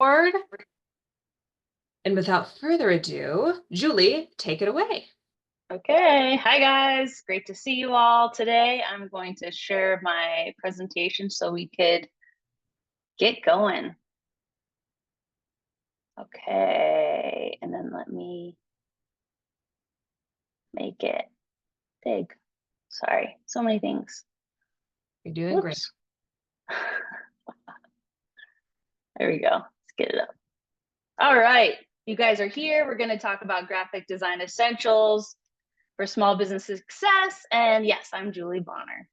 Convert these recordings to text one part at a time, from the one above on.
board. And without further ado, Julie, take it away. Okay, hi guys, great to see you all today. I'm going to share my presentation so we could get going. Okay, and then let me make it big. Sorry, so many things. You're doing great. There we go, let's get it up. All right, you guys are here. We're gonna talk about graphic design essentials for small business success. And yes, I'm Julie Bonner.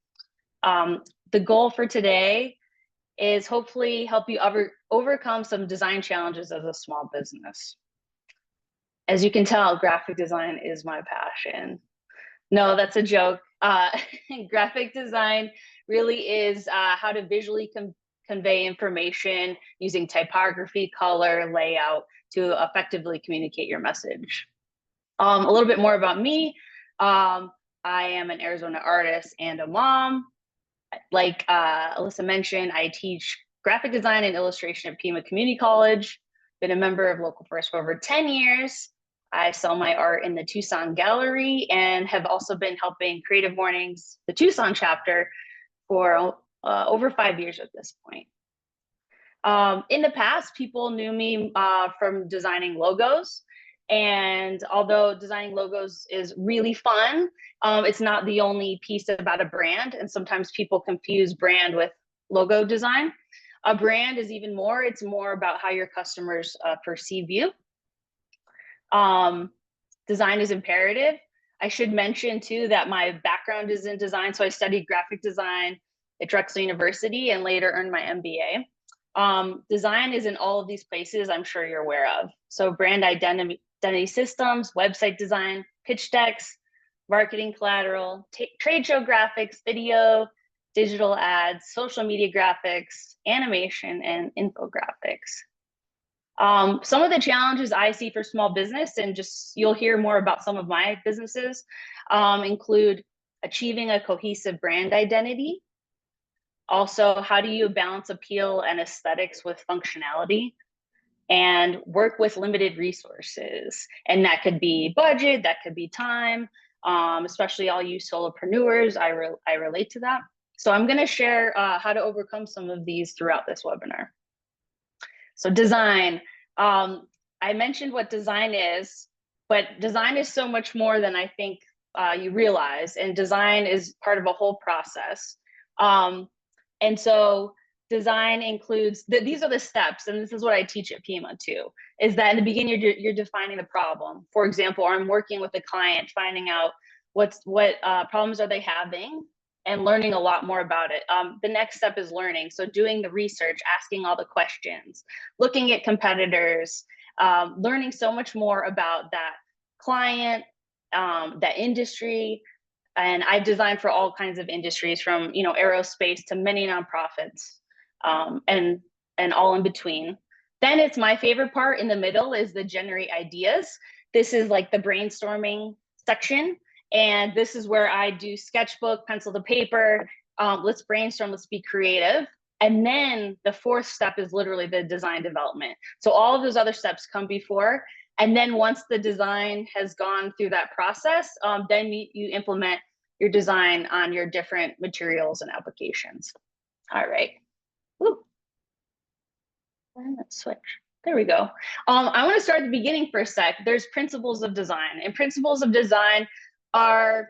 The goal for today is hopefully help you overcome some design challenges as a small business. As you can tell, graphic design is my passion. No, that's a joke. Graphic design really is how to visually convey information using typography, color, layout to effectively communicate your message. A little bit more about me. I am an Arizona artist and a mom. Like Alyssa mentioned, I teach graphic design and illustration at Pima Community College. Been a member of Local First for over 10 years. I sell my art in the Tucson Gallery and have also been helping Creative Mornings, the Tucson chapter, for over 5 years at this point. In the past, people knew me from designing logos. And although designing logos is really fun, it's not the only piece about a brand. And sometimes people confuse brand with logo design. A brand is even more, it's more about how your customers perceive you. Design is imperative. I should mention too that my background is in design. So I studied graphic design at Drexel University and later earned my MBA. Design is in all of these places I'm sure you're aware of. So brand identity systems, website design, pitch decks, marketing collateral, trade show graphics, video, digital ads, social media graphics, animation, and infographics. Some of the challenges I see for small business, and just you'll hear more about some of my businesses, include achieving a cohesive brand identity. Also, how do you balance appeal and aesthetics with functionality? And work with limited resources. And that could be budget, that could be time, especially all you solopreneurs, I relate to that. So I'm gonna share how to overcome some of these throughout this webinar. So design, I mentioned what design is, but design is so much more than I think you realize, and design is part of a whole process. And so design includes, these are the steps, and this is what I teach at Pima too, is that in the beginning, you're defining the problem. For example, I'm working with a client, finding out what problems are they having and learning a lot more about it. The next step is learning. So doing the research, asking all the questions, looking at competitors, learning so much more about that client, that industry. And I've designed for all kinds of industries, from aerospace to many nonprofits, and all in between. Then it's my favorite part in the middle is the generate ideas. This is like the brainstorming section. And this is where I do sketchbook, pencil to paper. Let's brainstorm, let's be creative. And then the fourth step is literally the design development. So all of those other steps come before. And then once the design has gone through that process, then you implement your design on your different materials and applications. All right. Woo. Let's switch. There we go. I want to start at the beginning for a sec. There's principles of design, and principles of design are,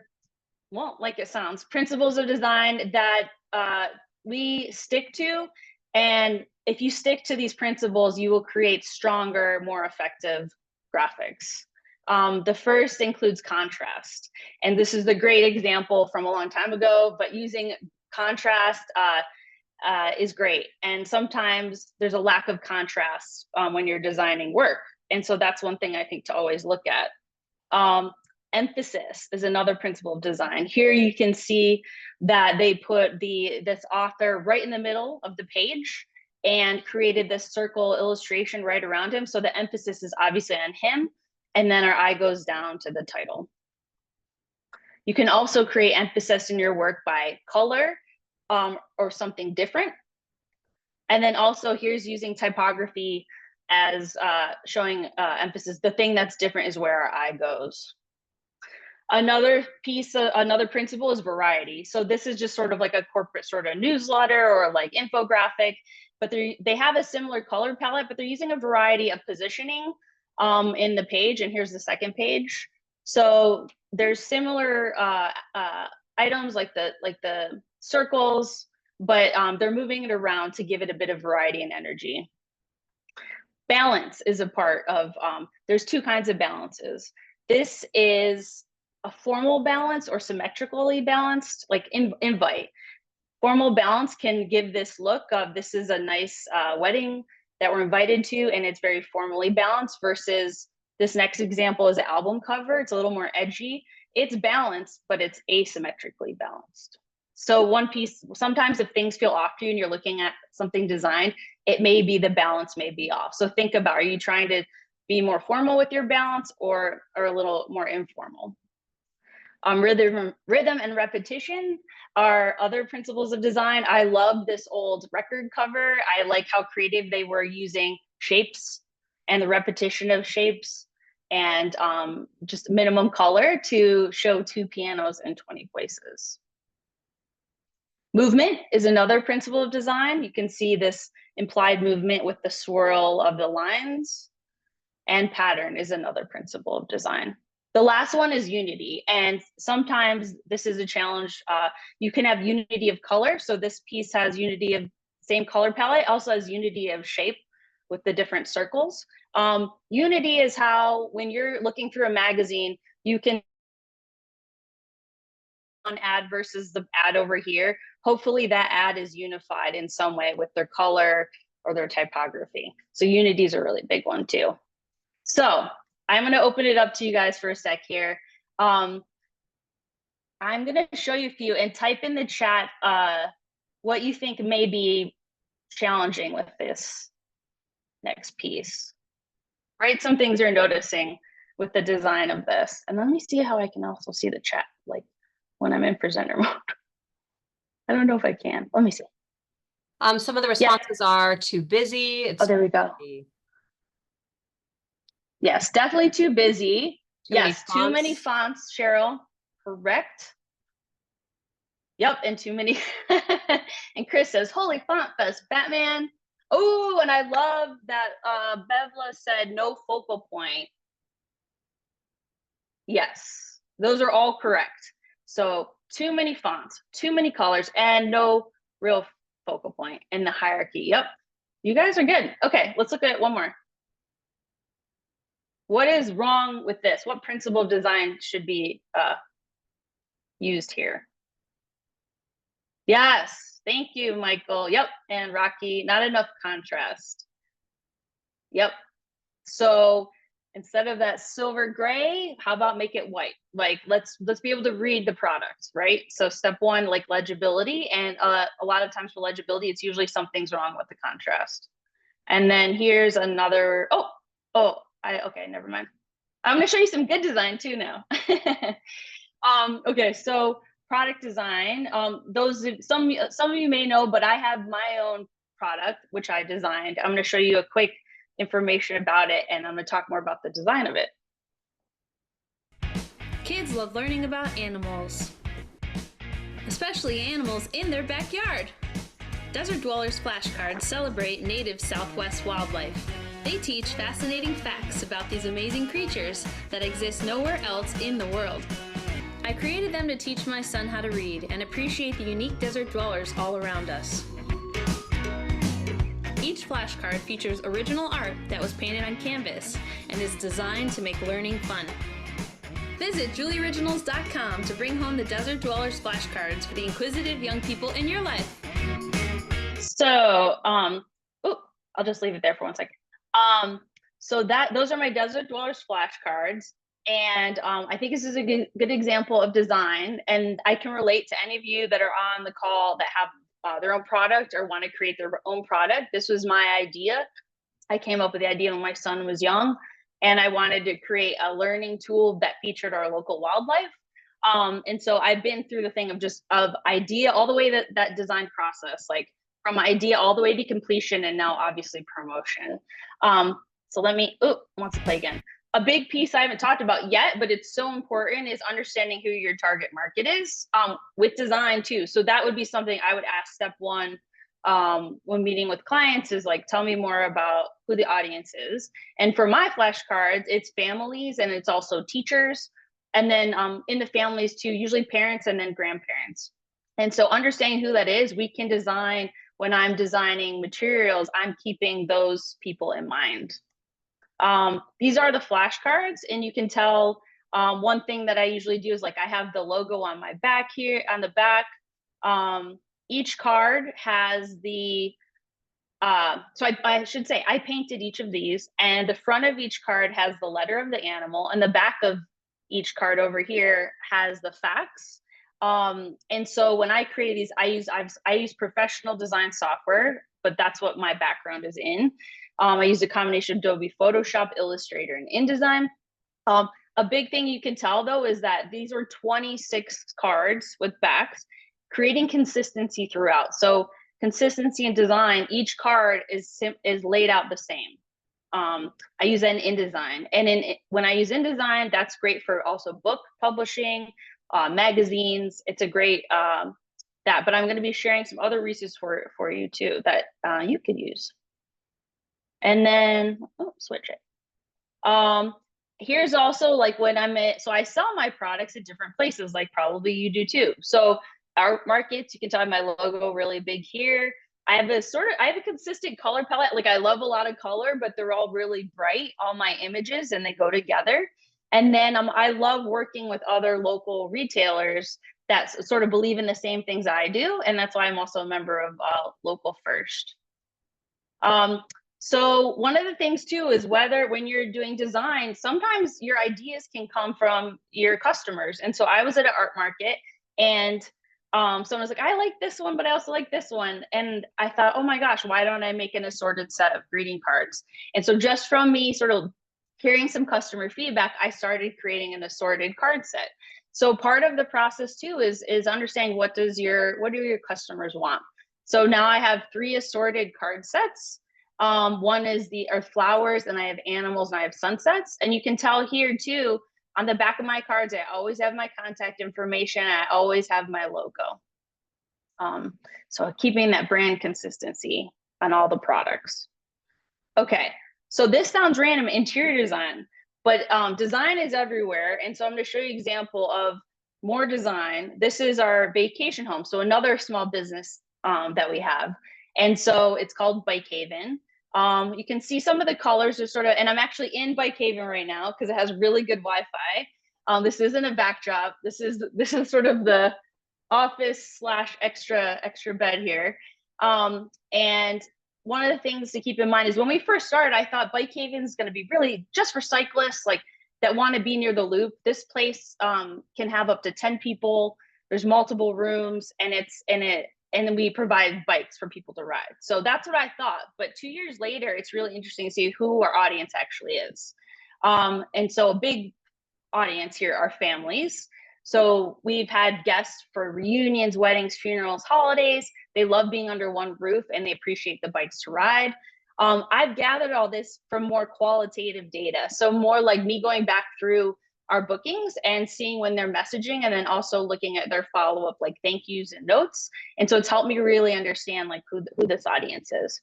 well, like it sounds, principles of design that we stick to. And if you stick to these principles, you will create stronger, more effective graphics. The first includes contrast. And this is the great example from a long time ago, but using contrast is great. And sometimes there's a lack of contrast when you're designing work. And so that's one thing I think to always look at. Emphasis is another principle of design. Here you can see that they put this author right in the middle of the page and created this circle illustration right around him. So the emphasis is obviously on him, and then our eye goes down to the title. You can also create emphasis in your work by color or something different. And then also here's using typography as showing emphasis. The thing that's different is where our eye goes. Another piece, another principle is variety. So this is just sort of like a corporate sort of newsletter or like infographic, but they have a similar color palette, but they're using a variety of positioning in the page. And here's the second page. So there's similar items like the circles, but they're moving it around to give it a bit of variety and energy. Balance is a part of, there's two kinds of balances. This is a formal balance or symmetrically balanced, like invite. Formal balance can give this look of this is a nice wedding that we're invited to, and it's very formally balanced, versus this next example is an album cover. It's a little more edgy. It's balanced, but it's asymmetrically balanced. So one piece, sometimes if things feel off to you and you're looking at something designed, it may be the balance may be off. So think about, are you trying to be more formal with your balance or a little more informal? Rhythm and repetition are other principles of design. I love this old record cover. I like how creative they were using shapes and the repetition of shapes and just minimum color to show 2 pianos in 20 places. Movement is another principle of design. You can see this implied movement with the swirl of the lines, and pattern is another principle of design. The last one is unity, and sometimes this is a challenge. You can have unity of color. So this piece has unity of same color palette, also has unity of shape with the different circles. Unity is how, when you're looking through a magazine, you can an ad versus the ad over here. Hopefully that ad is unified in some way with their color or their typography. So unity is a really big one too. So I'm going to open it up to you guys for a sec here. I'm going to show you a few and type in the chat what you think may be challenging with this next piece. Write some things you're noticing with the design of this. And let me see how I can also see the chat, like when I'm in presenter mode. I don't know if I can. Let me see. Some of the responses are too busy. Oh, there we go. Yes, definitely too busy. Yes, too many fonts, Cheryl. Correct. Yep, and too many. And Chris says, holy font fest, Batman. Oh, and I love that Bevla said no focal point. Yes, those are all correct. So too many fonts, too many colors, and no real focal point in the hierarchy. Yep, you guys are good. Okay, let's look at one more. What is wrong with this? What principle of design should be used here? Yes, thank you, Michael. Yep, and Rocky, not enough contrast. Yep, so instead of that silver gray, how about make it white? Like let's be able to read the product, right? So step one, like legibility, and a lot of times for legibility, it's usually something's wrong with the contrast. And then here's another, okay, never mind. I'm gonna show you some good design too now. Okay, so product design, some of you may know, but I have my own product, which I designed. I'm gonna show you a quick information about it, and I'm gonna talk more about the design of it. Kids love learning about animals, especially animals in their backyard. Desert Dwellers flashcards celebrate native Southwest wildlife. They teach fascinating facts about these amazing creatures that exist nowhere else in the world. I created them to teach my son how to read and appreciate the unique desert dwellers all around us. Each flashcard features original art that was painted on canvas and is designed to make learning fun. Visit julieoriginals.com to bring home the Desert Dwellers flashcards for the inquisitive young people in your life. So, I'll just leave it there for 1 second. So those are my Desert Dwellers flashcards. And I think this is a good example of design. And I can relate to any of you that are on the call that have their own product or want to create their own product. This was my idea. I came up with the idea when my son was young, and I wanted to create a learning tool that featured our local wildlife. And so I've been through the thing of idea all the way that design process, like from idea all the way to completion, and now obviously promotion. So let me, wants to play again. A big piece I haven't talked about yet, but it's so important, is understanding who your target market is with design too. So that would be something I would ask step one when meeting with clients, is like, tell me more about who the audience is. And for my flashcards, it's families and it's also teachers. And then in the families too, usually parents and then grandparents. And so understanding who that is, we can design, when I'm designing materials, I'm keeping those people in mind. These are the flashcards, and you can tell one thing that I usually do is, like, I have the logo on my back here, on the back. Each card has the, so I should say I painted each of these, and the front of each card has the letter of the animal, and the back of each card over here has the facts. And so when I create these, I use professional design software, but that's what my background is in. I use a combination of Adobe Photoshop, Illustrator, and InDesign. A big thing you can tell though is that these are 26 cards with backs, creating consistency throughout. So consistency in design, each card is laid out the same. I use that in InDesign, and when I use InDesign, that's great for also book publishing, magazines. It's a great that. But I'm going to be sharing some other resources for you too that you could use. And then switch it. Here's also like when I'm so I sell my products at different places, like probably you do too. So our markets, you can tell my logo really big here. I have a consistent color palette. Like I love a lot of color, but they're all really bright, all my images, and they go together. And then I love working with other local retailers that sort of believe in the same things I do. And that's why I'm also a member of Local First. So one of the things too is when you're doing design, sometimes your ideas can come from your customers. And so I was at an art market, and someone was like, I like this one, but I also like this one. And I thought, oh my gosh, why don't I make an assorted set of greeting cards? And so just from me sort of hearing some customer feedback, I started creating an assorted card set. So part of the process too is understanding what do your customers want. So now I have 3 assorted card sets. One is flowers, and I have animals, and I have sunsets. And you can tell here too, on the back of my cards, I always have my contact information. I always have my logo. So keeping that brand consistency on all the products. Okay, so this sounds random, interior design, but design is everywhere. And so I'm going to show you an example of more design. This is our vacation home. So another small business that we have. And so it's called Bike Haven. You can see some of the colors are sort of, and I'm actually in Bike Haven right now because it has really good Wi-Fi. This isn't a backdrop. This is sort of the office / extra bed here. And one of the things to keep in mind is when we first started, I thought Bike Haven is going to be really just for cyclists like that want to be near the loop. This place can have up to 10 people. There's multiple rooms, and then we provide bikes for people to ride. So that's what I thought. But 2 years later, it's really interesting to see who our audience actually is. And so a big audience here are families. So we've had guests for reunions, weddings, funerals, holidays. They love being under one roof, and they appreciate the bikes to ride. I've gathered all this from more qualitative data. So more like me going back through our bookings and seeing when they're messaging, and then also looking at their follow-up, like thank yous and notes. And so it's helped me really understand like who this audience is.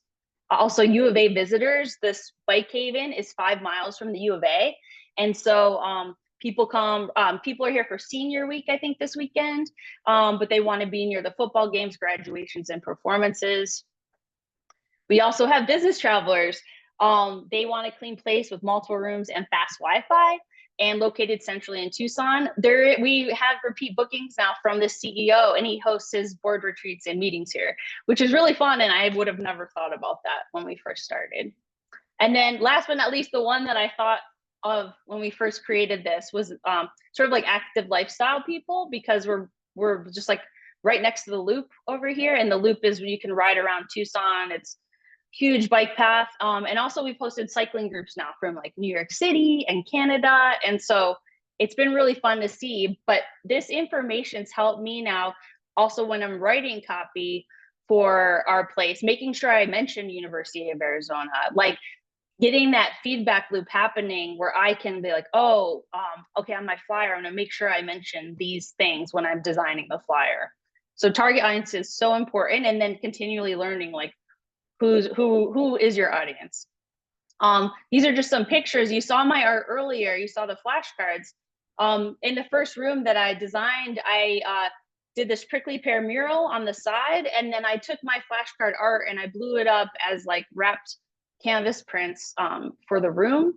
Also, U of A visitors, this Bike Haven is 5 miles from the U of A. And so people are here for senior week, I think this weekend, but they want to be near the football games, graduations, and performances. We also have business travelers. They want a clean place with multiple rooms and fast Wi-Fi, and located centrally in Tucson. We have repeat bookings now from the CEO, and he hosts his board retreats and meetings here, which is really fun. And I would have never thought about that when we first started. And then last but not least, the one that I thought of when we first created this was sort of like active lifestyle people, because we're just like right next to the loop over here. And the loop is where you can ride around Tucson. It's huge bike path. And also we've hosted cycling groups now from like New York City and Canada. And so it's been really fun to see, but this information's helped me now also when I'm writing copy for our place, making sure I mentioned University of Arizona, like getting that feedback loop happening where I can be like, oh, okay, on my flyer, I'm gonna make sure I mention these things when I'm designing the flyer. So target audience is so important, and then continually learning like who is your audience. These are just some pictures. You saw my art earlier, you saw the flashcards. In the first room that I designed, I did this prickly pear mural on the side, and then I took my flashcard art and I blew it up as like wrapped canvas prints for the room.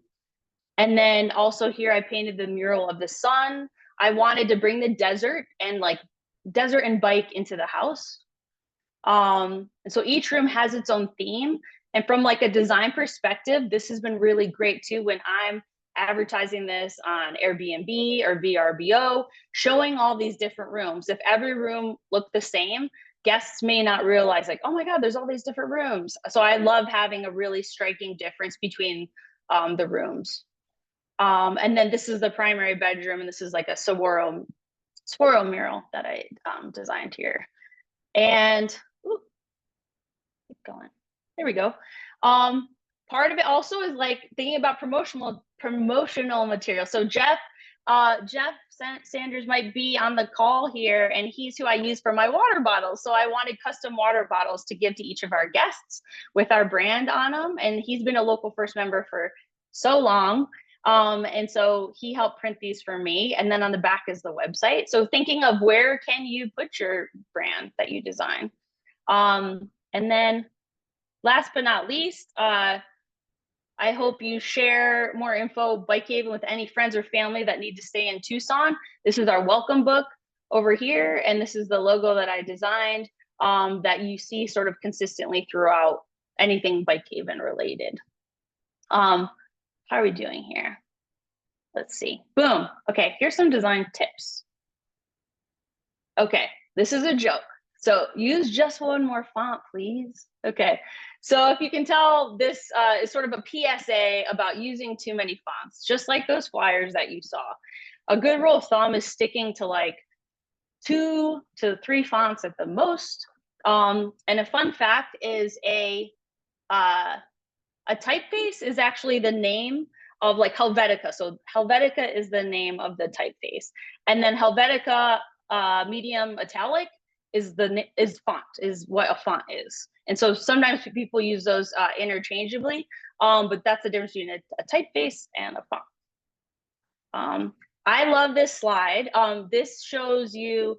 And then also here I painted the mural of the sun. I wanted to bring the desert and bike into the house. And so each room has its own theme. And from like a design perspective, this has been really great too when I'm advertising this on Airbnb or VRBO, showing all these different rooms. If every room looked the same, guests may not realize like, oh my God, there's all these different rooms. So I love having a really striking difference between the rooms. And then this is the primary bedroom, and this is like a saguaro mural that I designed here. And keep going. There we go. Part of it also is like thinking about promotional material. So Jeff Sanders might be on the call here, and he's who I use for my water bottles. So I wanted custom water bottles to give to each of our guests with our brand on them. And he's been a Local First member for so long. And so he helped print these for me. And then on the back is the website. So thinking of where can you put your brand that you design. And then last but not least, I hope you share more info, Bike Haven, with any friends or family that need to stay in Tucson. This is our welcome book over here. And this is the logo that I designed that you see sort of consistently throughout anything Bike Haven related. How are we doing here? Let's see. Boom. Okay, here's some design tips. Okay, this is a joke. So use just one more font, please. Okay, so if you can tell, this is sort of a PSA about using too many fonts, just like those flyers that you saw. A good rule of thumb is sticking to like 2 to 3 fonts at the most. And a fun fact is a typeface is actually the name of like Helvetica. So Helvetica is the name of the typeface. And then Helvetica medium italic is what a font is. And so sometimes people use those interchangeably, but that's the difference between a typeface and a font. I love this slide. This shows you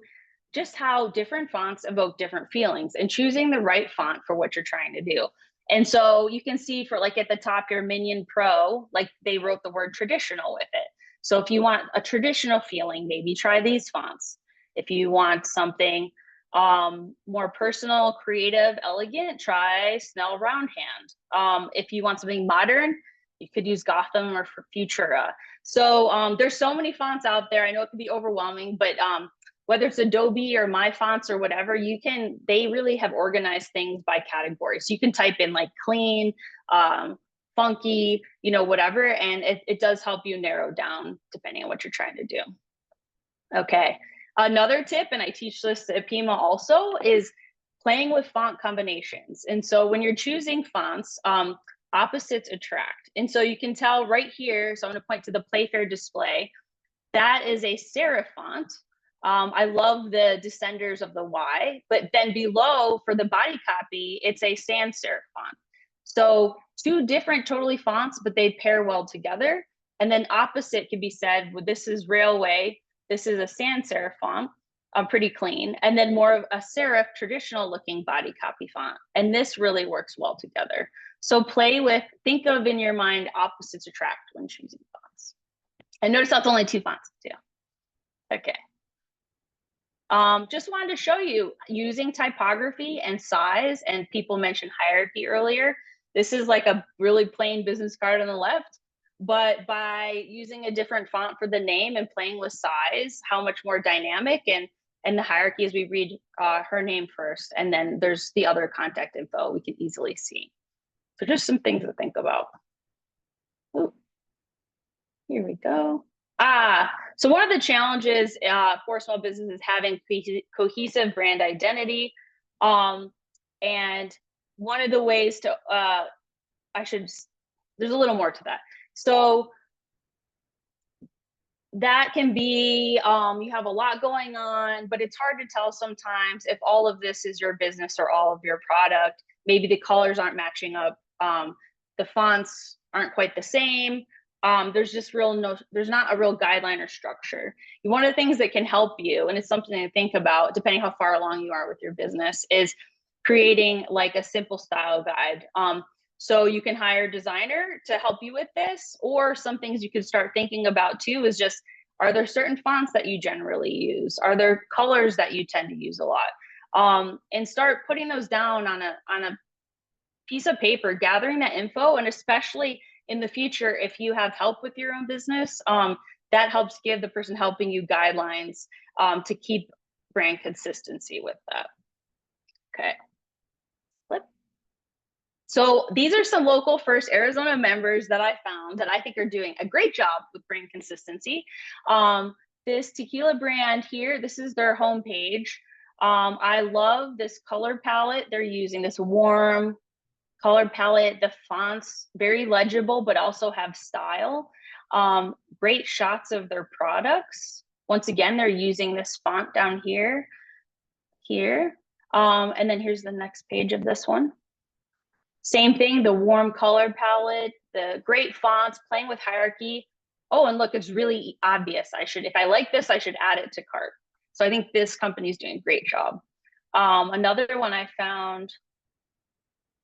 just how different fonts evoke different feelings and choosing the right font for what you're trying to do. And so you can see for like at the top here, Minion Pro, like they wrote the word traditional with it. So if you want a traditional feeling, maybe try these fonts. If you want something more personal, creative, elegant, try Snell Roundhand. If you want something modern, you could use Gotham or Futura. So there's so many fonts out there. I know it can be overwhelming, but whether it's Adobe or My Fonts or whatever, they really have organized things by category. So you can type in like clean, funky, whatever, and it does help you narrow down depending on what you're trying to do. Okay, another tip, and I teach this at Pima also, is playing with font combinations. And so when you're choosing fonts, opposites attract. And so you can tell right here, so I'm gonna point to the Playfair display, that is a serif font. I love the descenders of the Y, but then below for the body copy, it's a sans serif font. So 2 different totally fonts, but they pair well together. And then opposite can be said, well, this is Railway, this is a sans serif font, pretty clean. And then more of a serif traditional looking body copy font. And this really works well together. So think of in your mind, opposites attract when choosing fonts. And notice that's only 2 fonts too. Okay. Just wanted to show you using typography and size, and people mentioned hierarchy earlier. This is like a really plain business card on the left, but by using a different font for the name and playing with size, how much more dynamic, and the hierarchy as we read her name first, and then there's the other contact info we can easily see. So just some things to think about. Ooh. Here we go. So one of the challenges for small businesses is having cohesive brand identity. And one of the ways to, there's a little more to that. So that can be, you have a lot going on, but it's hard to tell sometimes if all of this is your business or all of your product. Maybe the colors aren't matching up. The fonts aren't quite the same. There's just there's not a real guideline or structure. One of the things that can help you, and it's something to think about depending how far along you are with your business, is creating like a simple style guide. So you can hire a designer to help you with this, or some things you could start thinking about too is just, are there certain fonts that you generally use? Are there colors that you tend to use a lot? And start putting those down on a piece of paper, gathering that info. And especially in the future, if you have help with your own business, that helps give the person helping you guidelines to keep brand consistency with that. Okay. So these are some Local First Arizona members that I found that I think are doing a great job with brand consistency. This tequila brand here, this is their homepage. I love this color palette. They're using this warm color palette. The fonts, very legible, but also have style. Great shots of their products. Once again, they're using this font down here. And then here's the next page of this one. Same thing, the warm color palette, the great fonts, playing with hierarchy. Oh, and look, it's really obvious. If I like this, I should add it to cart. So I think this company is doing a great job. Another one I found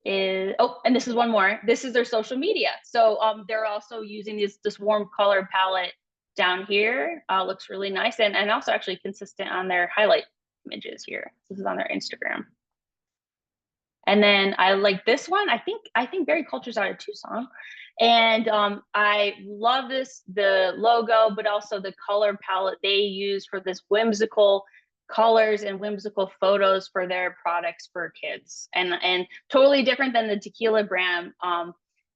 is, oh, and this is one more. This is their social media. So they're also using this warm color palette down here. Looks really nice, and also actually consistent on their highlight images here. This is on their Instagram. And then I like this one. I think Berry Culture's out of Tucson. And I love the logo, but also the color palette they use for this whimsical colors and whimsical photos for their products for kids. And totally different than the tequila brand.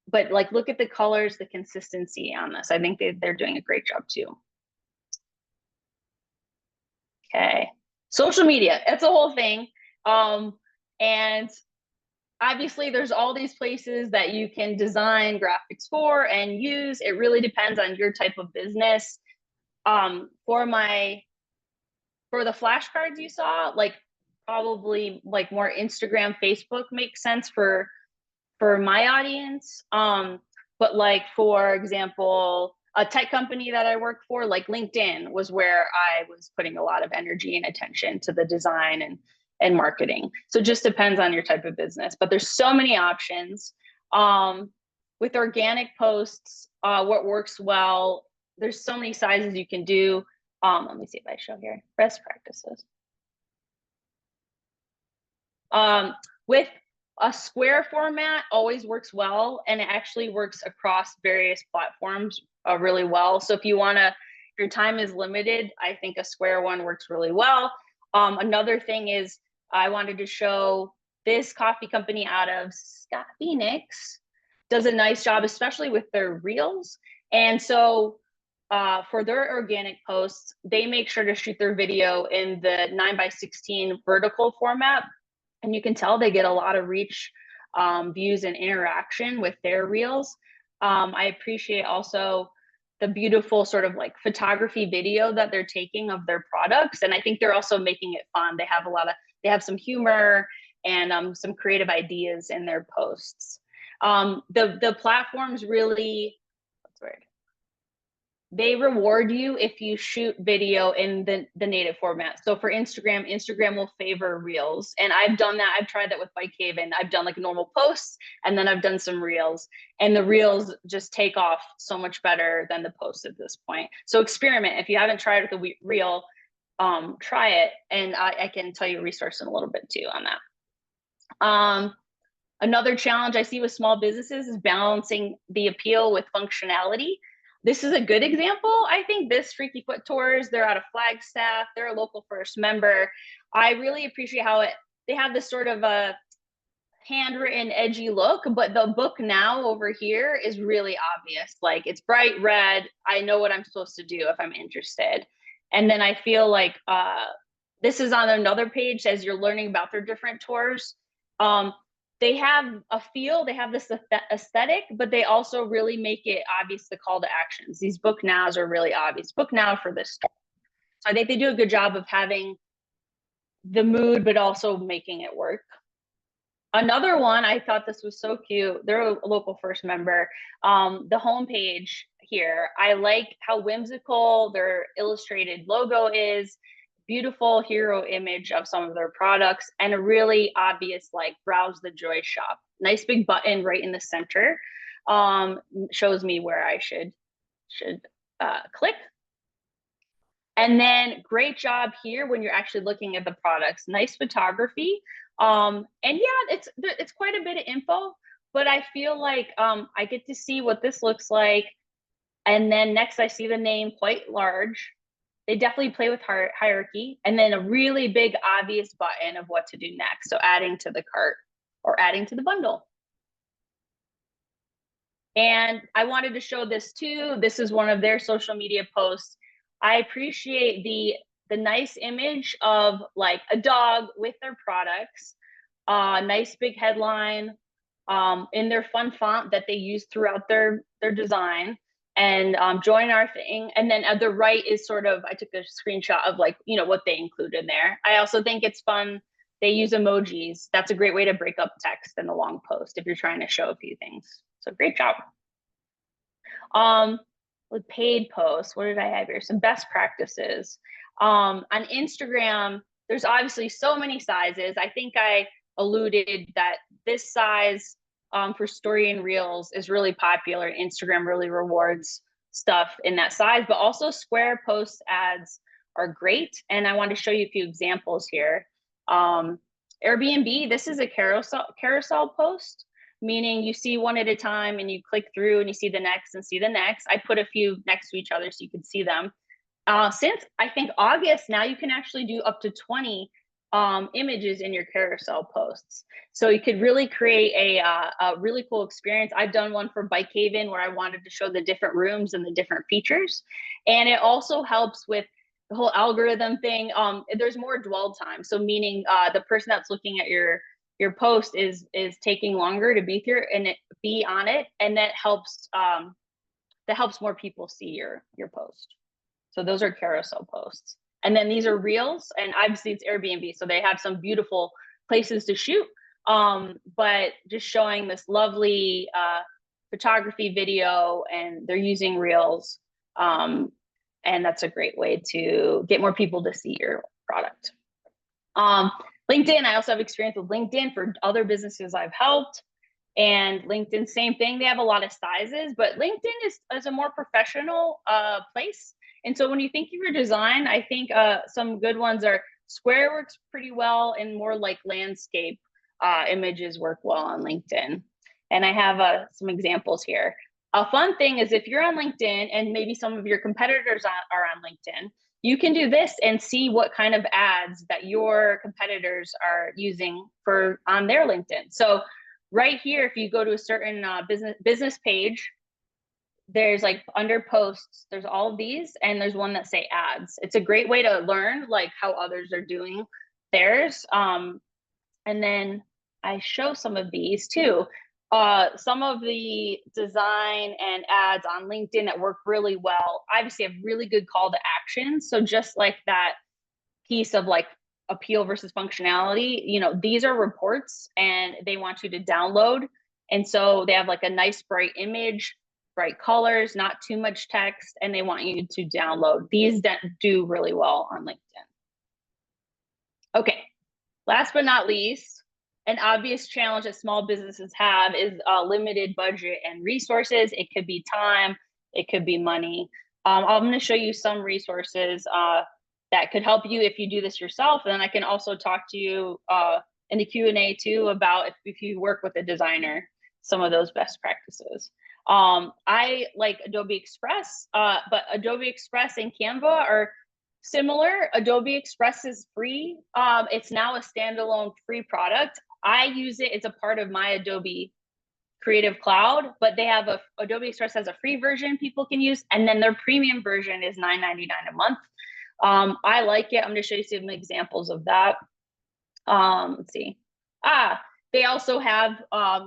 But like, look at the colors, the consistency on this. I think they're doing a great job too. Okay. Social media, it's a whole thing. And obviously, there's all these places that you can design graphics for and use. It really depends on your type of business. For the flashcards you saw, like probably like more Instagram, Facebook makes sense for my audience. But like, for example, a tech company that I work for, like LinkedIn, was where I was putting a lot of energy and attention to the design and marketing. So it just depends on your type of business, but there's so many options. With organic posts, what works well, there's so many sizes you can do. Let me see if I show here, best practices. With a square format always works well, and it actually works across various platforms really well. So if your time is limited, I think a square one works really well. Another thing is, I wanted to show this coffee company out of Scott Phoenix does a nice job, especially with their reels. And so for their organic posts, they make sure to shoot their video in the 9:16 vertical format. And you can tell they get a lot of reach, views, and interaction with their reels. I appreciate also the beautiful sort of like photography video that they're taking of their products. And I think they're also making it fun. They have some humor and some creative ideas in their posts. The platforms really, they reward you if you shoot video in the native format. So for Instagram will favor reels. And I've done that. I've tried that with Bike Haven. I've done like normal posts, and then I've done some reels. And the reels just take off so much better than the posts at this point. So experiment. If you haven't tried with the reel, try it. And I can tell you resource in a little bit too on that. Another challenge I see with small businesses is balancing the appeal with functionality. This is a good example. I think this Freaky Foot Tours, they're out of Flagstaff. They're a Local First member. I really appreciate how they have this sort of a handwritten, edgy look, but the book now over here is really obvious. Like, it's bright red. I know what I'm supposed to do if I'm interested. And then I feel like this is on another page as you're learning about their different tours. They have a feel, they have this aesthetic, but they also really make it obvious the call to actions. These book nows are really obvious. Book now for this store. So I think they do a good job of having the mood, but also making it work. Another one, I thought this was so cute. They're a local first member. The homepage here, I like how whimsical their illustrated logo is. Beautiful hero image of some of their products, and a really obvious like browse the joy shop. Nice big button right in the center. Shows me where I should click. And then great job here when you're actually looking at the products. Nice photography. And yeah, it's quite a bit of info, but I feel like I get to see what this looks like. And then next I see the name quite large. They definitely play with hierarchy, and then a really big obvious button of what to do next. So adding to the cart or adding to the bundle. And I wanted to show this too. This is one of their social media posts. I appreciate the nice image of like a dog with their products, nice big headline in their fun font that they use throughout their design. And join our thing. And then at the right is sort of, I took a screenshot of like, you know, what they include in there. I also think it's fun. They use emojis. That's a great way to break up text in a long post if you're trying to show a few things. So great job. With paid posts, what did I have here? Some best practices. On Instagram, there's obviously so many sizes. I think I alluded that this size for story and reels is really popular. Instagram really rewards stuff in that size, but also square post ads are great. And I want to show you a few examples here. Airbnb, this is a carousel post, meaning you see one at a time and you click through and you see the next and see the next. I put a few next to each other so you can see them. Since I think August, now you can actually do up to 20 images in your carousel posts. So you could really create a really cool experience. I've done one for Bike Haven where I wanted to show the different rooms and the different features. And it also helps with the whole algorithm thing. There's more dwell time. So meaning the person that's looking at your post is taking longer to be here and be on it. And that helps more people see your post. So those are carousel posts. And then these are reels, and obviously it's Airbnb, so they have some beautiful places to shoot, but just showing this lovely photography video, and they're using reels, and that's a great way to get more people to see your product. LinkedIn, I also have experience with LinkedIn for other businesses I've helped, and LinkedIn, same thing. They have a lot of sizes, but LinkedIn is a more professional place. And so when you think of your design, I think some good ones are square works pretty well, and more like landscape images work well on LinkedIn. And I have some examples here. A fun thing is if you're on LinkedIn and maybe some of your competitors are on LinkedIn, you can do this and see what kind of ads that your competitors are using on their LinkedIn. So right here, if you go to a certain business page, there's like under posts, there's all of these, and there's one that say ads. It's a great way to learn like how others are doing theirs. And then I show some of these too. Some of the design and ads on LinkedIn that work really well, obviously have really good call to action. So just like that piece of like appeal versus functionality, you know, these are reports and they want you to download. And so they have like a nice bright image, bright colors, not too much text, and they want you to download. These do really well on LinkedIn. Okay, last but not least, an obvious challenge that small businesses have is limited budget and resources. It could be time, it could be money. I'm going to show you some resources that could help you if you do this yourself. And then I can also talk to you in the Q&A too about if you work with a designer, some of those best practices. I like Adobe Express, but Adobe Express and Canva are similar. Adobe Express is free. It's now a standalone free product. I use it. It's a part of my Adobe Creative Cloud, but they have Adobe Express has a free version people can use, and then their premium version is $9.99 a month. I like it. I'm going to show you some examples of that. Let's see. they also have,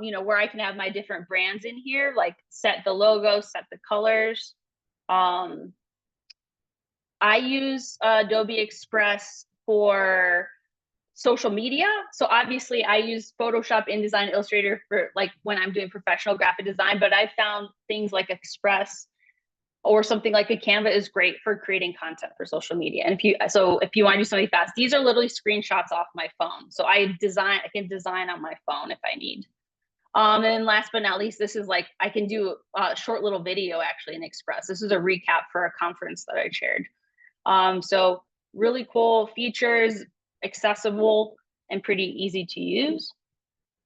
you know, where I can have my different brands in here, like set the logo, set the colors. I use Adobe Express for social media. So obviously I use Photoshop, InDesign, Illustrator for like when I'm doing professional graphic design, but I found things like Express or something like a Canva is great for creating content for social media. And if you want to do something fast, these are literally screenshots off my phone. So I can design on my phone if I need. And then last but not least, this is like, I can do a short little video actually in Express. This is a recap for a conference that I chaired. So really cool features, accessible and pretty easy to use.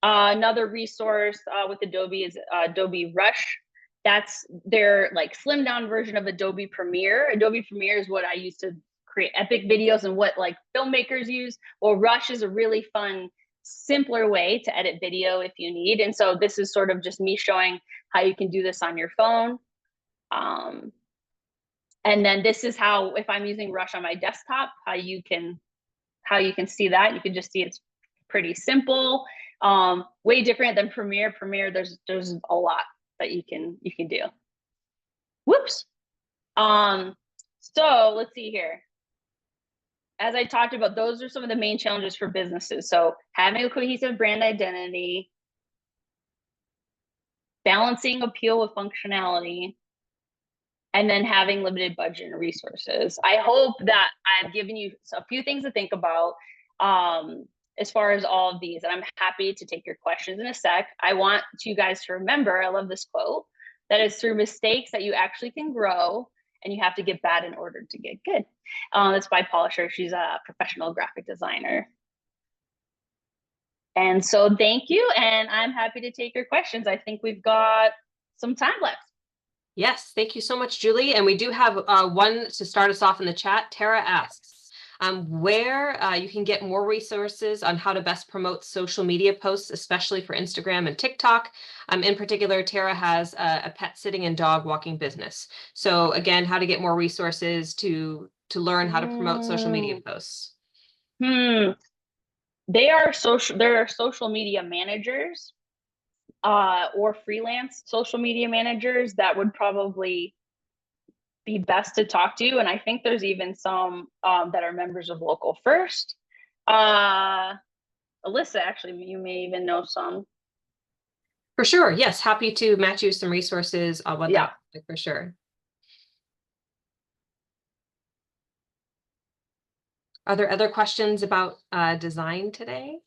Another resource with Adobe is Adobe Rush. That's their like slimmed down version of Adobe Premiere. Adobe Premiere is what I use to create epic videos and what like filmmakers use. Well, Rush is a really fun, simpler way to edit video if you need. And so this is sort of just me showing how you can do this on your phone. And then this is how, if I'm using Rush on my desktop, how you can see that. You can just see it's pretty simple. Way different than Premiere. Premiere, there's a lot that you can do. Whoops. So let's see here. As I talked about, those are some of the main challenges for businesses. So having a cohesive brand identity, balancing appeal with functionality, and then having limited budget and resources. I hope that I've given you a few things to think about as far as all of these, and I'm happy to take your questions in a sec. I want you guys to remember, I love this quote, that it's through mistakes that you actually can grow, and you have to get bad in order to get good. That's by Paula Scher. She's a professional graphic designer. And so thank you, and I'm happy to take your questions. I think we've got some time left. Yes, thank you so much, Julie. And we do have one to start us off in the chat. Tara asks where you can get more resources on how to best promote social media posts, especially for Instagram and TikTok. In particular, Tara has a pet sitting and dog walking business. So again, how to get more resources to learn how to promote social media posts. There are social media managers or freelance social media managers that would probably be best to talk to. And I think there's even some that are members of Local First. Alyssa, actually, you may even know some. For sure. Yes. Happy to match you some resources on what that like for sure. Are there other questions about design today?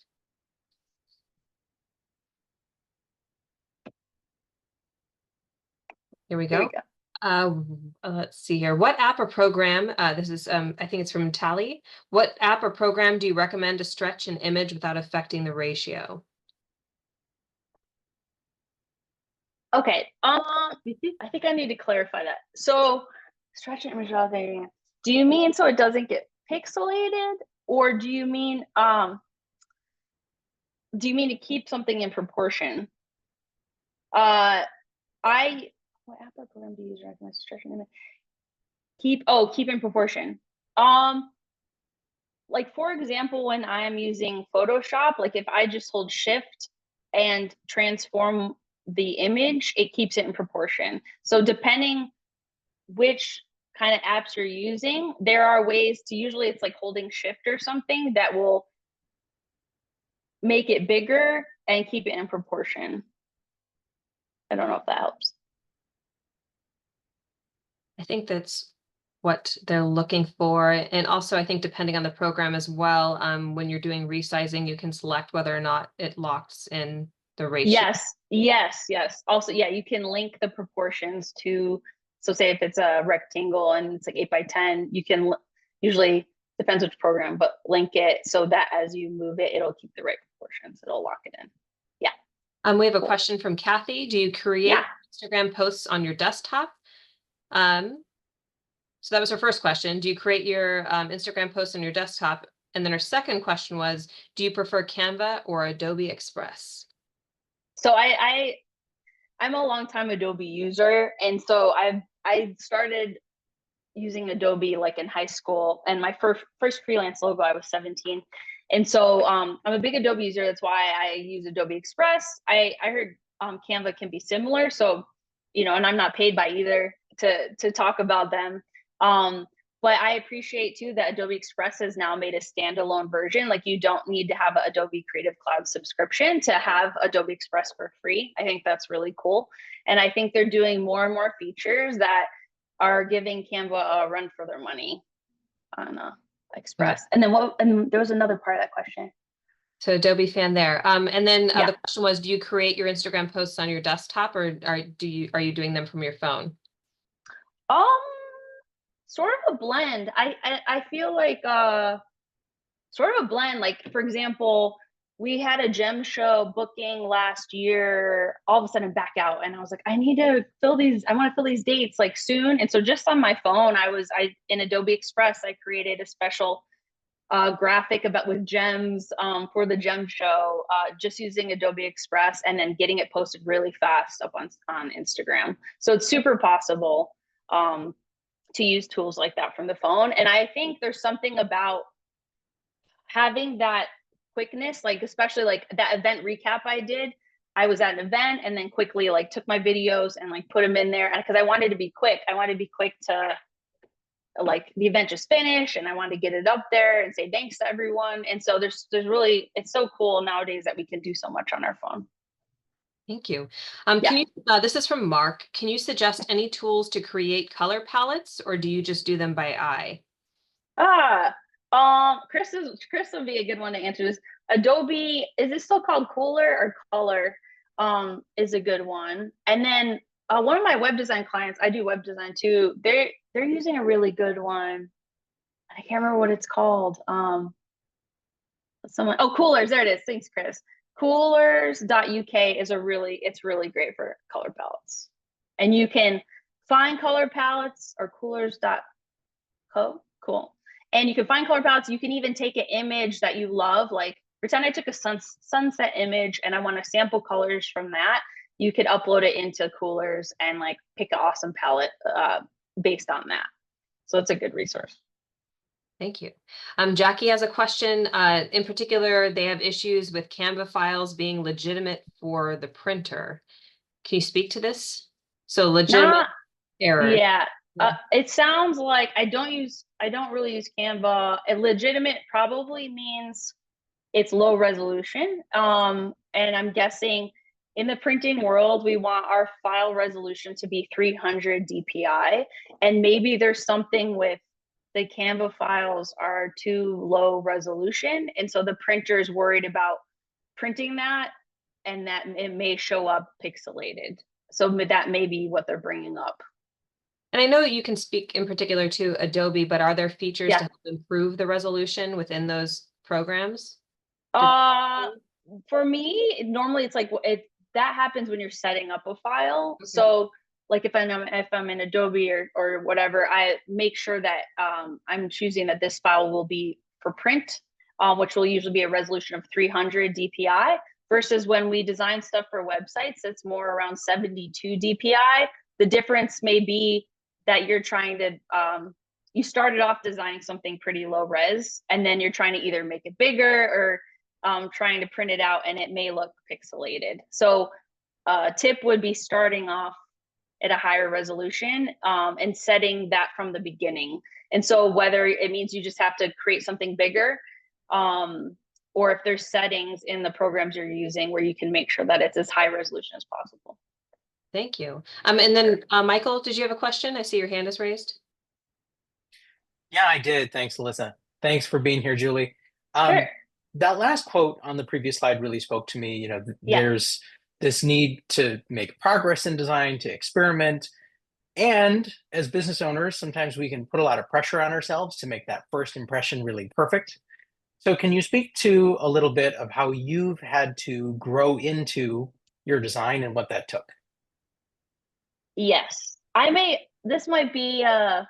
Here we go. Let's see here. What app or program, this is, I think it's from Tally. What app or program do you recommend to stretch an image without affecting the ratio? Okay. I think I need to clarify that. So stretch an image without affecting. Do you mean so it doesn't get pixelated, or do you mean to keep something in proportion? What app or program do you use to recommend stretching image? Keep in proportion. Like for example, when I'm using Photoshop, like if I just hold Shift and transform the image, it keeps it in proportion. So depending which kind of apps you're using, there are ways to, usually it's like holding Shift or something that will make it bigger and keep it in proportion. I don't know if that helps. I think that's what they're looking for. And also, I think depending on the program as well, when you're doing resizing, you can select whether or not it locks in the ratio. Yes. Also, yeah, you can link the proportions to, so say if it's a rectangle and it's like 8x10, you can usually, depends which program, but link it so that as you move it, it'll keep the right proportions. It'll lock it in. Yeah. We have a question from Kathy. Do you create Instagram posts on your desktop? So that was her first question. Do you create your Instagram posts on your desktop? And then her second question was, do you prefer Canva or Adobe Express? So I'm a longtime Adobe user. And so I started using Adobe like in high school, and my first freelance logo, I was 17. And so I'm a big Adobe user. That's why I use Adobe Express. I heard Canva can be similar. So, and I'm not paid by either to talk about them. But I appreciate too that Adobe Express has now made a standalone version. Like you don't need to have an Adobe Creative Cloud subscription to have Adobe Express for free. I think that's really cool. And I think they're doing more and more features that are giving Canva a run for their money on Express. And then and there was another part of that question. So Adobe fan there. And then Yeah. the question was, do you create your Instagram posts on your desktop, or are you doing them from your phone? Sort of a blend. I feel like sort of a blend. Like for example, we had a gem show booking last year, all of a sudden back out. And I was like, I need to fill these, I want to fill these dates like soon. And so just on my phone, in Adobe Express, I created a special graphic with gems for the gem show, just using Adobe Express and then getting it posted really fast up on Instagram. So it's super possible to use tools like that from the phone. And I think there's something about having that quickness, like especially like that event recap I did. I was at an event and then quickly like took my videos and like put them in there, and because I wanted to be quick. I wanted to be quick to like the event just finished and I wanted to get it up there and say thanks to everyone. And so there's really, it's so cool nowadays that we can do so much on our phone. Thank you. Yeah. Can you, this is from Mark. Can you suggest any tools to create color palettes, or do you just do them by eye? Chris would be a good one to answer this. Adobe, is it still called Cooler or Color? Is a good one. And then one of my web design clients, I do web design too. They're using a really good one. I can't remember what it's called. Coolers. There it is. Thanks, Chris. Coolers.uk is it's really great for color palettes. And you can find color palettes or coolers.co. Cool. And you can find color palettes. You can even take an image that you love. Like pretend I took a sunset image and I want to sample colors from that. You could upload it into Coolers and like pick an awesome palette based on that. So it's a good resource. Thank you. Jackie has a question. In particular, they have issues with Canva files being legitimate for the printer. Can you speak to this? So legitimate error. Yeah. It sounds like I don't really use Canva. Legitimate probably means it's low resolution. And I'm guessing in the printing world, we want our file resolution to be 300 DPI. And maybe there's something with the Canva files are too low resolution. And so the printer is worried about printing that, and that it may show up pixelated. So that may be what they're bringing up. And I know you can speak in particular to Adobe, but are there features to help improve the resolution within those programs? For me, normally it's like that happens when you're setting up a file. Okay. So like if I'm in Adobe or whatever, I make sure that I'm choosing that this file will be for print, which will usually be a resolution of 300 DPI, versus when we design stuff for websites, it's more around 72 DPI. The difference may be that you're trying to, you started off designing something pretty low res, and then you're trying to either make it bigger or trying to print it out, and it may look pixelated. So tip would be starting off at a higher resolution and setting that from the beginning. And so whether it means you just have to create something bigger, or if there's settings in the programs you're using where you can make sure that it's as high resolution as possible. Thank you. And then Michael, did you have a question? I see your hand is raised. Yeah, I did. Thanks, Alyssa. Thanks for being here, Julie. Sure. That last quote on the previous slide really spoke to me. There's this need to make progress in design, to experiment. And as business owners, sometimes we can put a lot of pressure on ourselves to make that first impression really perfect. So can you speak to a little bit of how you've had to grow into your design and what that took? Yes. This might be, I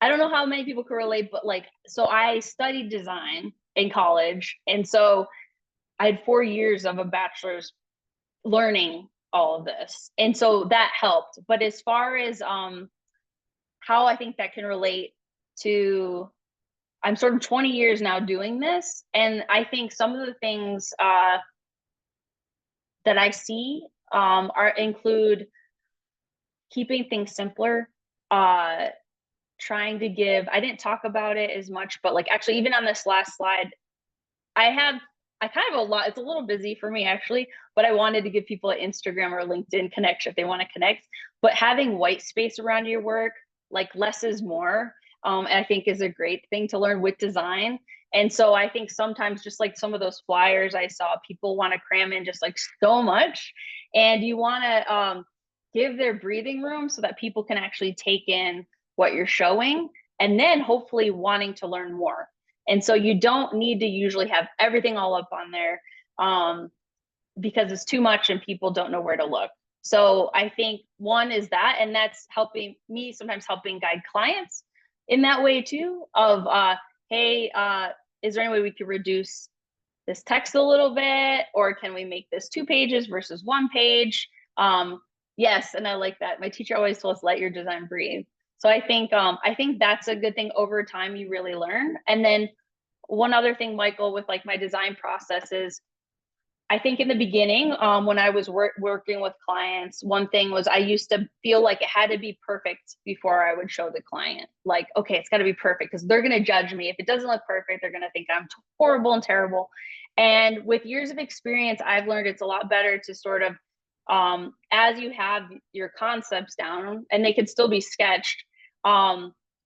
don't know how many people can relate, but so I studied design in college. And so I had 4 years of a bachelor's learning all of this. And so that helped. But as far as how I think that can relate to, I'm sort of 20 years now doing this. And I think some of the things that I see include keeping things simpler, trying to give, I didn't talk about it as much, but like actually even on this last slide, I kind of a lot, it's a little busy for me actually, but I wanted to give people an Instagram or LinkedIn connection if they want to connect. But having white space around your work, like less is more, I think is a great thing to learn with design. And so I think sometimes just like some of those flyers I saw, people want to cram in just like so much, and you want to give their breathing room so that people can actually take in what you're showing, and then hopefully wanting to learn more. And so you don't need to usually have everything all up on there because it's too much and people don't know where to look. So I think one is that, and that's helping me sometimes helping guide clients in that way too, of hey, is there any way we could reduce this text a little bit, or can we make this 2 pages versus 1 page? Yes, and I like that. My teacher always told us, let your design breathe. So I think that's a good thing. Over time, you really learn. And then one other thing, Michael, with like my design process is, I think in the beginning, when I was working with clients, one thing was I used to feel like it had to be perfect before I would show the client. Like, okay, it's got to be perfect because they're going to judge me. If it doesn't look perfect, they're going to think I'm horrible and terrible. And with years of experience, I've learned it's a lot better to sort of, as you have your concepts down, and they could still be sketched,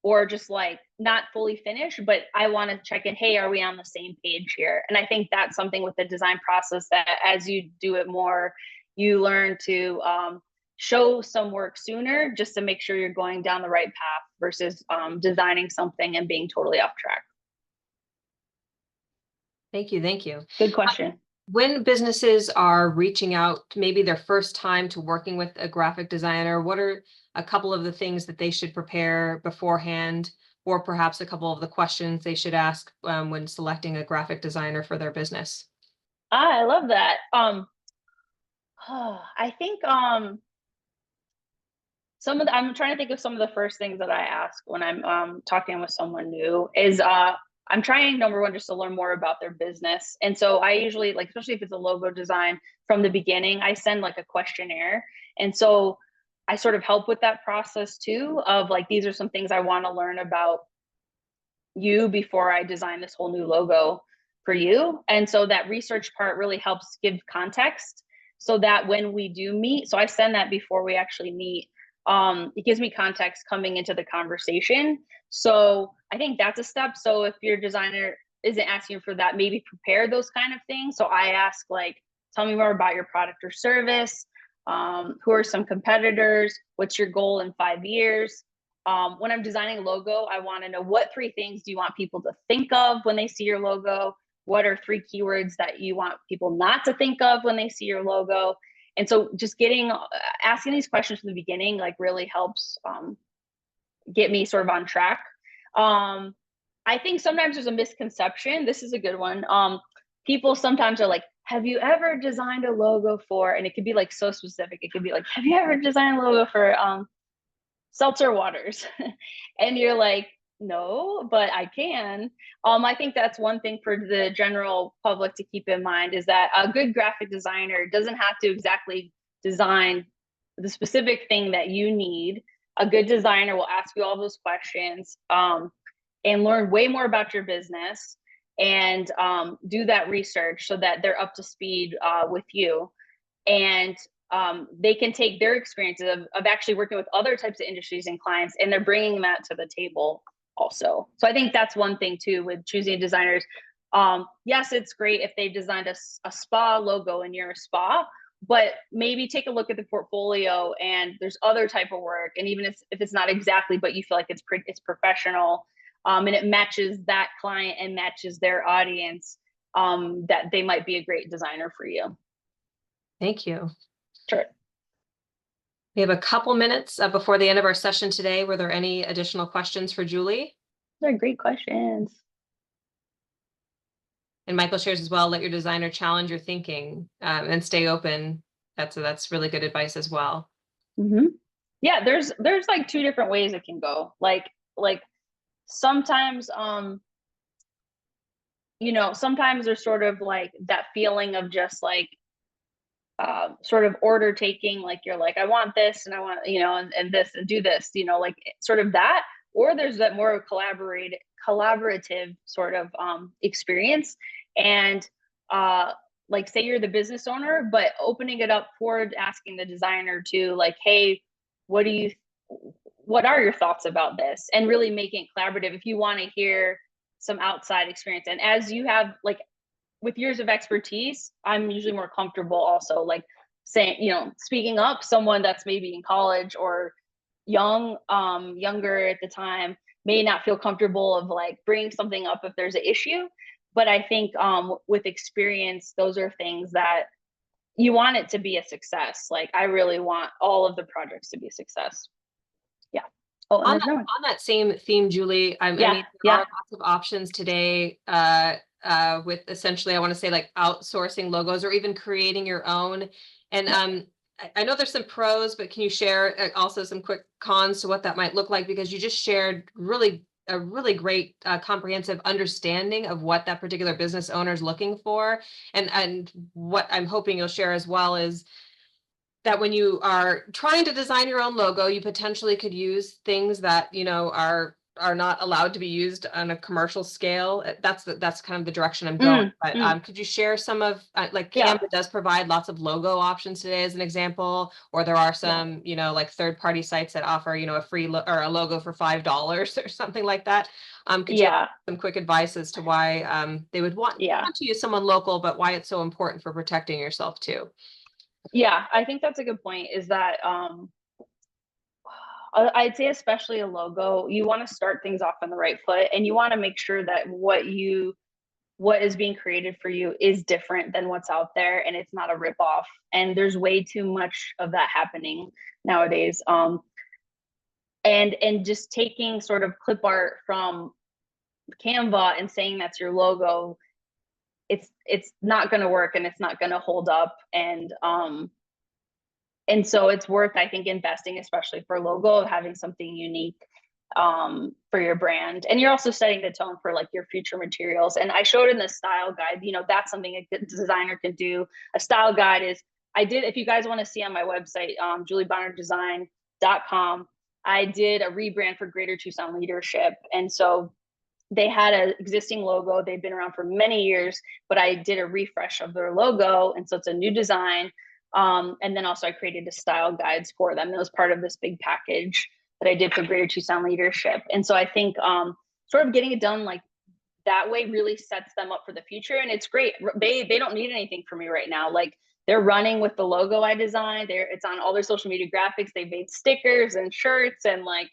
or just like not fully finished, but I want to check in, hey, are we on the same page here? And I think that's something with the design process that as you do it more, you learn to show some work sooner just to make sure you're going down the right path versus designing something and being totally off track. Thank you. Thank you. Good question. When businesses are reaching out, maybe their first time to working with a graphic designer, what are a couple of the things that they should prepare beforehand, or perhaps a couple of the questions they should ask when selecting a graphic designer for their business? I love that. I think I'm trying to think of some of the first things that I ask when I'm talking with someone new is I'm trying, number one, just to learn more about their business. And so I usually, like, especially if it's a logo design from the beginning, I send like a questionnaire. And so I sort of help with that process too, of like, these are some things I want to learn about you before I design this whole new logo for you. And so that research part really helps give context so that when we do meet, so I send that before we actually meet, it gives me context coming into the conversation. So I think that's a step. So if your designer isn't asking for that, maybe prepare those kind of things. So I ask, like, tell me more about your product or service. Who are some competitors? What's your goal in 5 years? When I'm designing a logo, I want to know, what 3 things do you want people to think of when they see your logo? What are 3 keywords that you want people not to think of when they see your logo? And so just asking these questions from the beginning, like, really helps get me sort of on track. I think sometimes there's a misconception. This is a good one. People sometimes are like, have you ever designed a logo for, and it could be like so specific. It could be like, have you ever designed a logo for seltzer waters? And you're like, no, but I can. I think that's one thing for the general public to keep in mind, is that a good graphic designer doesn't have to exactly design the specific thing that you need. A good designer will ask you all those questions and learn way more about your business, and do that research so that they're up to speed with you. And they can take their experiences of actually working with other types of industries and clients, and they're bringing that to the table also. So I think that's one thing too with choosing designers. Yes, it's great if they designed a spa logo and you're a spa, but maybe take a look at the portfolio and there's other type of work. And even if it's not exactly, but you feel like it's professional, and it matches that client and matches their audience, that they might be a great designer for you. Thank you. Sure. We have a couple minutes before the end of our session today. Were there any additional questions for Julie? They're great questions. And Michael shares as well, let your designer challenge your thinking and stay open. That's really good advice as well. Mm-hmm. Yeah, there's like 2 different ways it can go. Like sometimes you know, sometimes there's sort of like that feeling of just like sort of order taking, like you're like, I want this and I want, you know, and this and do this, you know, like sort of that. Or there's that more collaborative sort of experience. And like say you're the business owner, but opening it up for asking the designer to like, hey, what do you what are your thoughts about this? And really making it collaborative if you want to hear some outside experience. And as you have like with years of expertise, I'm usually more comfortable also like saying, you know, speaking up someone that's maybe in college or younger at the time may not feel comfortable of like bringing something up if there's an issue. But I think with experience, those are things that you want it to be a success. Like I really want all of the projects to be a success. Yeah. Oh, and there's no one. On that same theme, Julie, I Yeah, mean, there yeah. are lots of options today with essentially, I want to say like outsourcing logos or even creating your own. And I know there's some pros, but can you share also some quick cons to what that might look like? Because you just shared a really great comprehensive understanding of what that particular business owner is looking for. And what I'm hoping you'll share as well is that when you are trying to design your own logo, you potentially could use things that, you know, are not allowed to be used on a commercial scale. That's kind of the direction I'm going. But could you share some of like Canva does provide lots of logo options today as an example, or there are some, you know, like third-party sites that offer, you know, a free or a logo for $5 or something like that. Could you have some quick advice as to why they would want to use someone local, but why it's so important for protecting yourself too? Yeah, I think that's a good point, is that I'd say especially a logo, you want to start things off on the right foot, and you want to make sure that what is being created for you is different than what's out there, and it's not a ripoff. And there's way too much of that happening nowadays. And just taking sort of clip art from Canva and saying that's your logo, it's not going to work, and it's not going to hold up. And so it's worth, I think, investing, especially for logo, of having something unique for your brand. And you're also setting the tone for like your future materials. And I showed in the style guide, you know, that's something a designer can do. A style guide is, if you guys want to see on my website, juliebonnerdesign.com, I did a rebrand for Greater Tucson Leadership. And so they had an existing logo. They've been around for many years, but I did a refresh of their logo. And so it's a new design. And then also I created the style guides for them. It was part of this big package that I did for Greater Tucson Leadership. And so I think sort of getting it done like that way really sets them up for the future. And it's great. They don't need anything from me right now. Like they're running with the logo I designed. It's on all their social media graphics. They made stickers and shirts and like,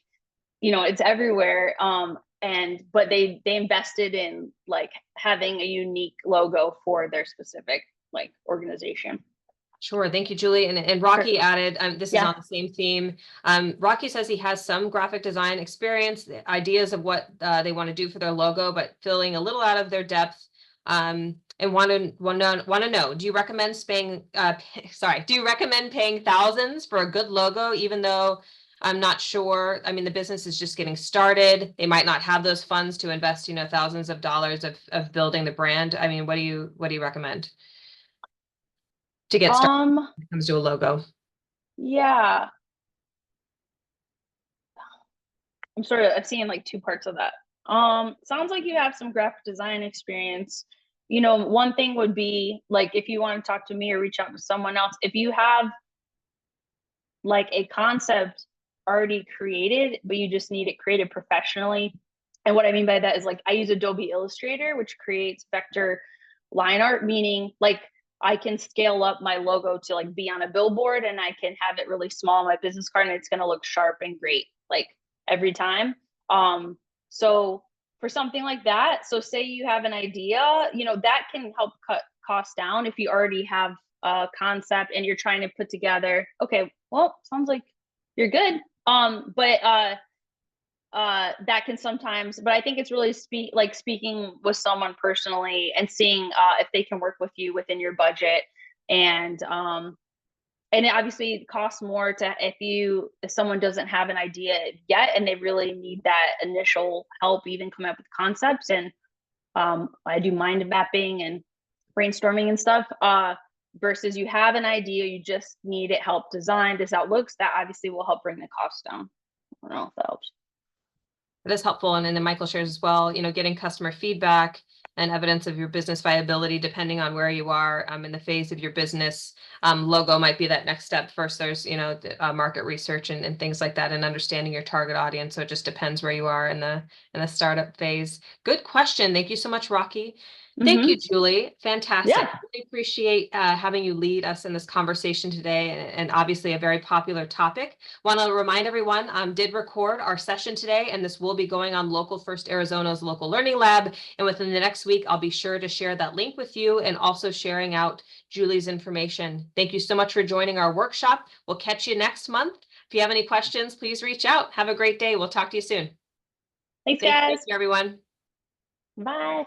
you know, it's everywhere. But they invested in like having a unique logo for their specific like organization. Sure. Thank you, Julie. And Rocky added, this is on the same theme. Rocky says he has some graphic design experience, ideas of what they want to do for their logo, but feeling a little out of their depth. And want to know, do you recommend paying thousands for a good logo, even though I'm not sure? I mean, the business is just getting started. They might not have those funds to invest, you know, thousands of dollars of building the brand. I mean, what do you recommend to get started when it comes to a logo? Yeah. I'm sort of seeing like two parts of that. Sounds like you have some graphic design experience. You know, one thing would be like, if you want to talk to me or reach out to someone else, if you have like a concept already created, but you just need it created professionally. And what I mean by that is like, I use Adobe Illustrator, which creates vector line art, meaning like I can scale up my logo to like be on a billboard, and I can have it really small on my business card, and it's going to look sharp and great like every time. So for something like that, so say you have an idea, you know, that can help cut costs down if you already have a concept and you're trying to put together, okay, well, sounds like you're good. That can sometimes, but I think it's really speaking with someone personally and seeing if they can work with you within your budget. And it obviously costs more to if someone doesn't have an idea yet and they really need that initial help even coming up with concepts. And I do mind mapping and brainstorming and stuff, versus you have an idea, you just need it help design this out looks, that obviously will help bring the cost down. I don't know if that helps. That is helpful. And then Michael shares as well, getting customer feedback and evidence of your business viability, depending on where you are in the phase of your business. Logo might be that next step. First, there's, market research and things like that, and understanding your target audience. So it just depends where you are in the startup phase. Good question. Thank you so much, Rocky. Thank you, Julie. Fantastic. Yeah. Really appreciate having you lead us in this conversation today, and obviously a very popular topic. Want to remind everyone, did record our session today, and this will be going on Local First Arizona's Local Learning Lab. And within the next week, I'll be sure to share that link with you, and also sharing out Julie's information. Thank you so much for joining our workshop. We'll catch you next month. If you have any questions, please reach out. Have a great day. We'll talk to you soon. Thanks, guys. Thank you, everyone. Bye.